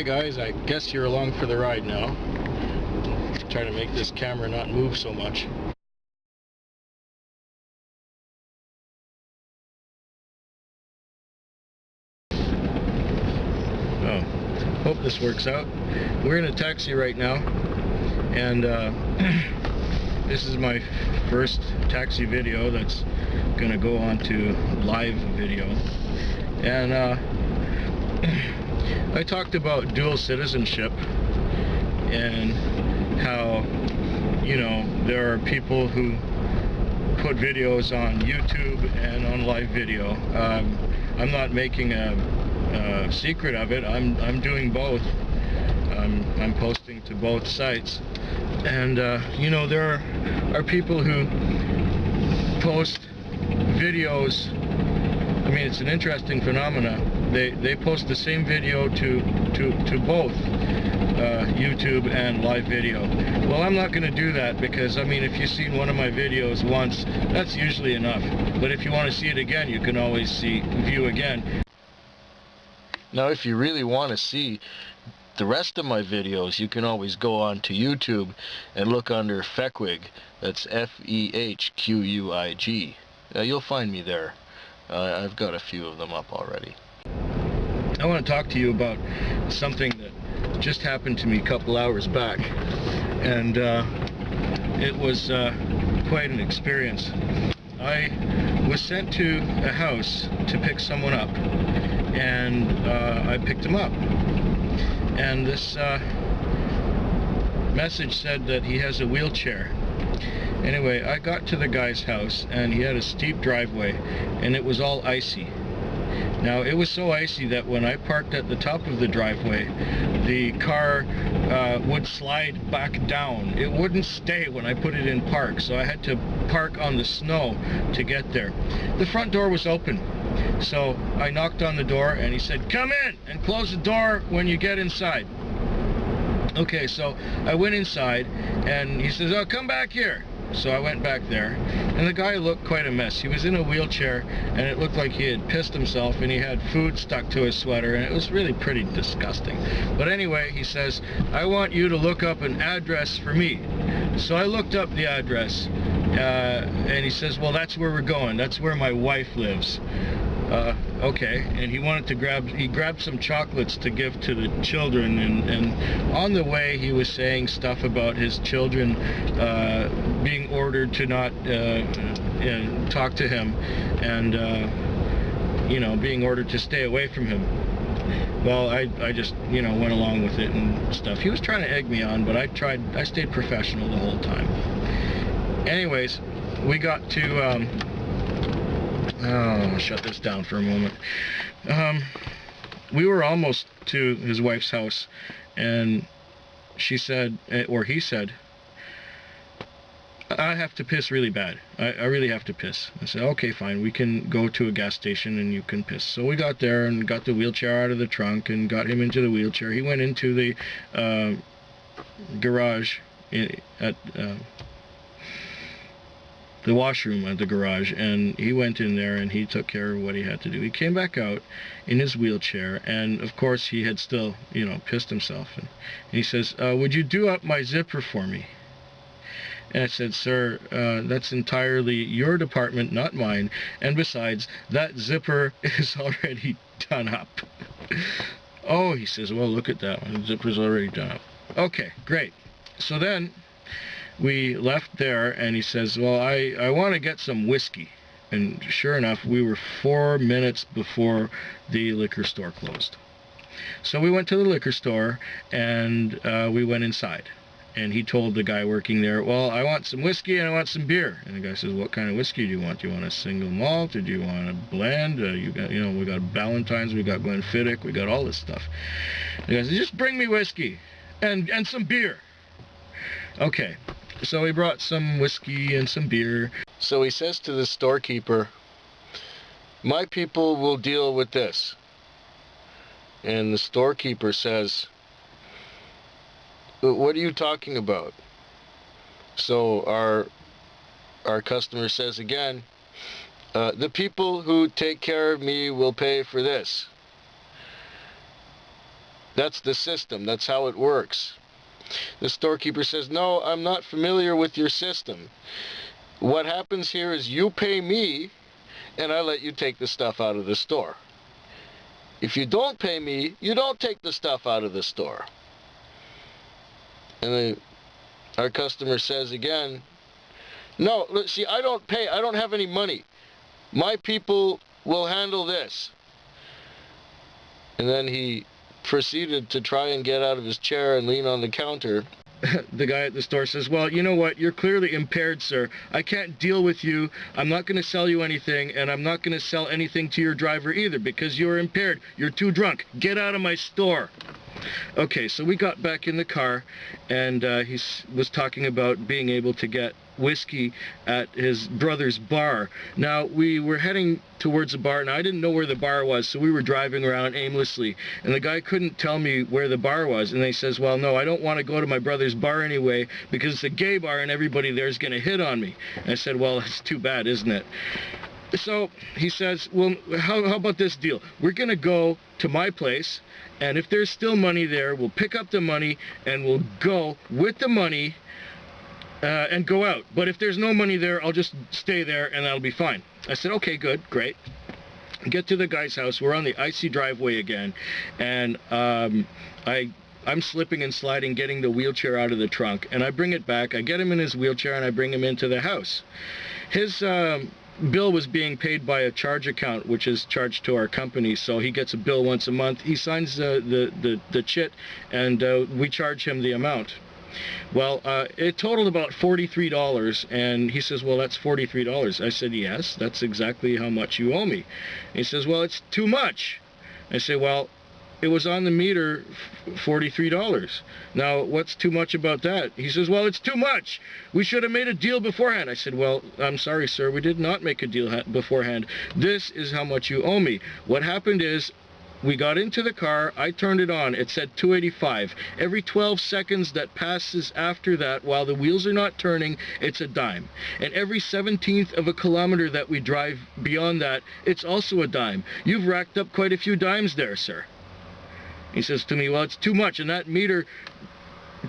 Hi guys, I guess you're along for the ride now. Try to make this camera not move so much. Oh, hope this works out. We're in a taxi right now, and this is my first taxi video that's gonna go on to live video. And I talked about dual citizenship and how, you know, there are people who put videos on YouTube and on live video. I'm not making a secret of it. I'm doing both. I'm posting to both sites, and you know, there are people who post videos. I mean, it's an interesting phenomena. They post the same video to both YouTube and live video. Well, I'm not going to do that, because I mean, if you've seen one of my videos once, that's usually enough. But if you want to see it again, you can always view again. Now, if you really want to see the rest of my videos, you can always go on to YouTube and look under Fehquig. That's F-E-H-Q-U-I-G. You'll find me there. I've got a few of them up already. I want to talk to you about something that just happened to me a couple hours back, and it was quite an experience. I was sent to a house to pick someone up, and I picked him up, and this message said that he has a wheelchair. Anyway, I got to the guy's house, and he had a steep driveway, and it was all icy. Now, it was so icy that when I parked at the top of the driveway, the car would slide back down. It wouldn't stay when I put it in park, so I had to park on the snow to get there. The front door was open, so I knocked on the door, and he said, "Come in and close the door when you get inside." Okay, so I went inside, and he says, "Oh, come back here." So I went back there, and the guy looked quite a mess. He was in a wheelchair, and it looked like he had pissed himself, and he had food stuck to his sweater, and it was really pretty disgusting. But anyway, he says, "I want you to look up an address for me." So I looked up the address, and he says, "Well, that's where we're going. That's where my wife lives." Okay, and he grabbed some chocolates to give to the children, and on the way he was saying stuff about his children being ordered to not talk to him, and you know, being ordered to stay away from him. Well, I just, you know, went along with it and stuff. He was trying to egg me on, but I stayed professional the whole time. Anyways, we got to I'll shut this down for a moment. We were almost to his wife's house, and she said, or he said, "I have to piss really bad. I really have to piss." I said, "Okay, fine. We can go to a gas station and you can piss." So we got there and got the wheelchair out of the trunk and got him into the wheelchair. He went into the garage at the washroom at the garage, and he went in there and he took care of what he had to do. He came back out in his wheelchair, and of course he had still, you know, pissed himself, and he says, "Would you do up my zipper for me?" And I said, "Sir, that's entirely your department, not mine, and besides, that zipper is already done up." "Oh," he says, "well, look at that one, the zipper's already done up." Okay, great. So then we left there, and he says, "Well, I want to get some whiskey." And sure enough, we were 4 minutes before the liquor store closed. So we went to the liquor store, and we went inside. And he told the guy working there, "Well, I want some whiskey and I want some beer." And the guy says, "What kind of whiskey do you want? Do you want a single malt, or do you want a blend? You know, we got Ballantine's, we got Glenfiddich, we got all this stuff." The guy says, "Just bring me whiskey and some beer." Okay. So he brought some whiskey and some beer. So he says to the storekeeper, "My people will deal with this." And the storekeeper says, "What are you talking about?" So our customer says again, "The people who take care of me will pay for this." That's the system. That's how it works. The storekeeper says, no, I'm not familiar with your system. What happens here is you pay me and I let you take the stuff out of the store. If you don't pay me, you don't take the stuff out of the store. And our customer says again, no, look, see, I don't pay. I don't have any money. My people will handle this. And then he proceeded to try and get out of his chair and lean on the counter. The guy at the store says, well, you know what? You're clearly impaired, sir. I can't deal with you. I'm not going to sell you anything, and I'm not going to sell anything to your driver either because you're impaired. You're too drunk. Get out of my store. Okay, so we got back in the car, and he was talking about being able to get whiskey at his brother's bar. Now, we were heading towards the bar, and I didn't know where the bar was, so we were driving around aimlessly, and the guy couldn't tell me where the bar was, and he says, well, no, I don't want to go to my brother's bar anyway, because it's a gay bar, and everybody there is going to hit on me. And I said, well, that's too bad, isn't it? So he says, well, how about this deal? We're going to go to my place, and if there's still money there, we'll pick up the money, and we'll go with the money and go out. But if there's no money there, I'll just stay there, and that'll be fine. I said, okay, good, great. Get to the guy's house. We're on the icy driveway again, and I'm slipping and sliding, getting the wheelchair out of the trunk, and I bring it back. I get him in his wheelchair, and I bring him into the house. His bill was being paid by a charge account, which is charged to our company, so he gets a bill once a month. He signs the chit, and we charge him the amount. Well, it totaled about $43, and he says, well, that's $43. I said, yes, that's exactly how much you owe me. He says, well, it's too much. I say, well, it was on the meter, $43. Now, what's too much about that? He says, well, it's too much. We should have made a deal beforehand. I said, well, I'm sorry, sir. We did not make a deal beforehand. This is how much you owe me. What happened is, we got into the car, I turned it on, it said $2.85. Every 12 seconds that passes after that, while the wheels are not turning, it's a dime. And every 17th of a kilometer that we drive beyond that, it's also a dime. You've racked up quite a few dimes there, sir. He says to me, well, it's too much, and that meter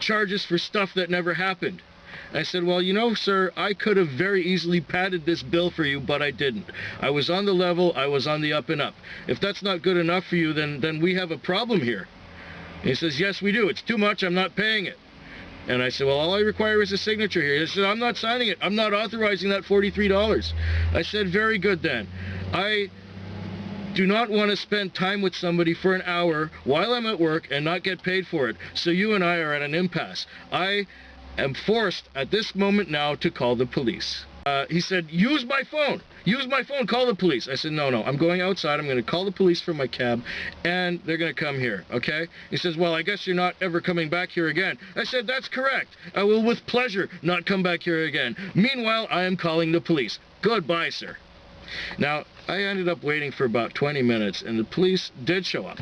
charges for stuff that never happened. I said, well, you know, sir, I could have very easily padded this bill for you, but I didn't. I was on the level, I was on the up and up. If that's not good enough for you, then we have a problem here. And he says, yes, we do. It's too much, I'm not paying it. And I said, well, all I require is a signature here. He said, I'm not signing it. I'm not authorizing that $43. I said, very good then. I do not want to spend time with somebody for an hour while I'm at work and not get paid for it. So you and I are at an impasse. I am forced at this moment now to call the police. He said, use my phone. Use my phone, call the police. I said, no, I'm going outside. I'm going to call the police from my cab, and they're going to come here, okay? He says, well, I guess you're not ever coming back here again. I said, that's correct. I will with pleasure not come back here again. Meanwhile, I am calling the police. Goodbye, sir. Now, I ended up waiting for about 20 minutes, and the police did show up.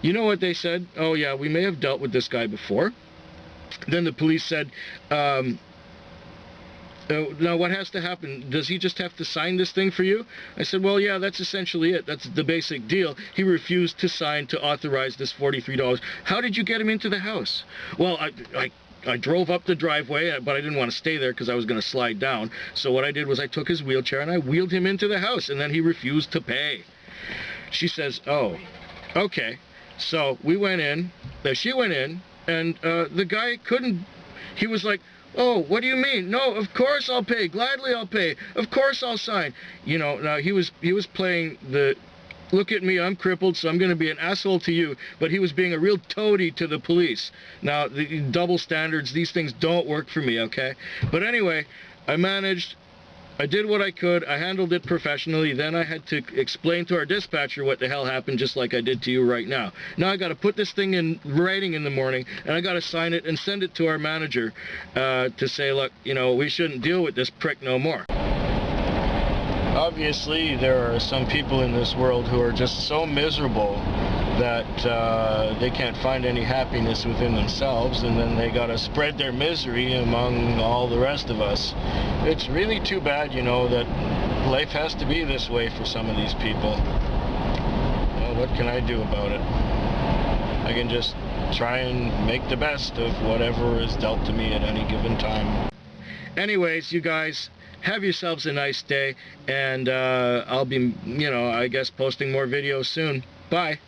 You know what they said? Oh, yeah, we may have dealt with this guy before. Then the police said, now what has to happen? Does he just have to sign this thing for you? I said, well, yeah, that's essentially it. That's the basic deal. He refused to sign to authorize this $43. How did you get him into the house? Well, I drove up the driveway, but I didn't want to stay there because I was going to slide down. So what I did was I took his wheelchair and I wheeled him into the house, and then he refused to pay. She says, oh, okay. So we went in, she went in, and the guy couldn't, he was like, oh, what do you mean? No, of course I'll pay. Gladly I'll pay. Of course I'll sign. You know, now he was playing the, look at me, I'm crippled, so I'm going to be an asshole to you. But he was being a real toady to the police. Now, the double standards, these things don't work for me, okay? But anyway, I managed. I did what I could. I handled it professionally. Then I had to explain to our dispatcher what the hell happened, just like I did to you right now. Now I got to put this thing in writing in the morning, and I got to sign it and send it to our manager to say, look, you know, we shouldn't deal with this prick no more. Obviously, there are some people in this world who are just so miserable that they can't find any happiness within themselves, and then they gotta spread their misery among all the rest of us. It's really too bad, you know, that life has to be this way for some of these people. Well, what can I do about it? I can just try and make the best of whatever is dealt to me at any given time. Anyways, you guys, have yourselves a nice day, and I'll be, I guess, posting more videos soon. Bye.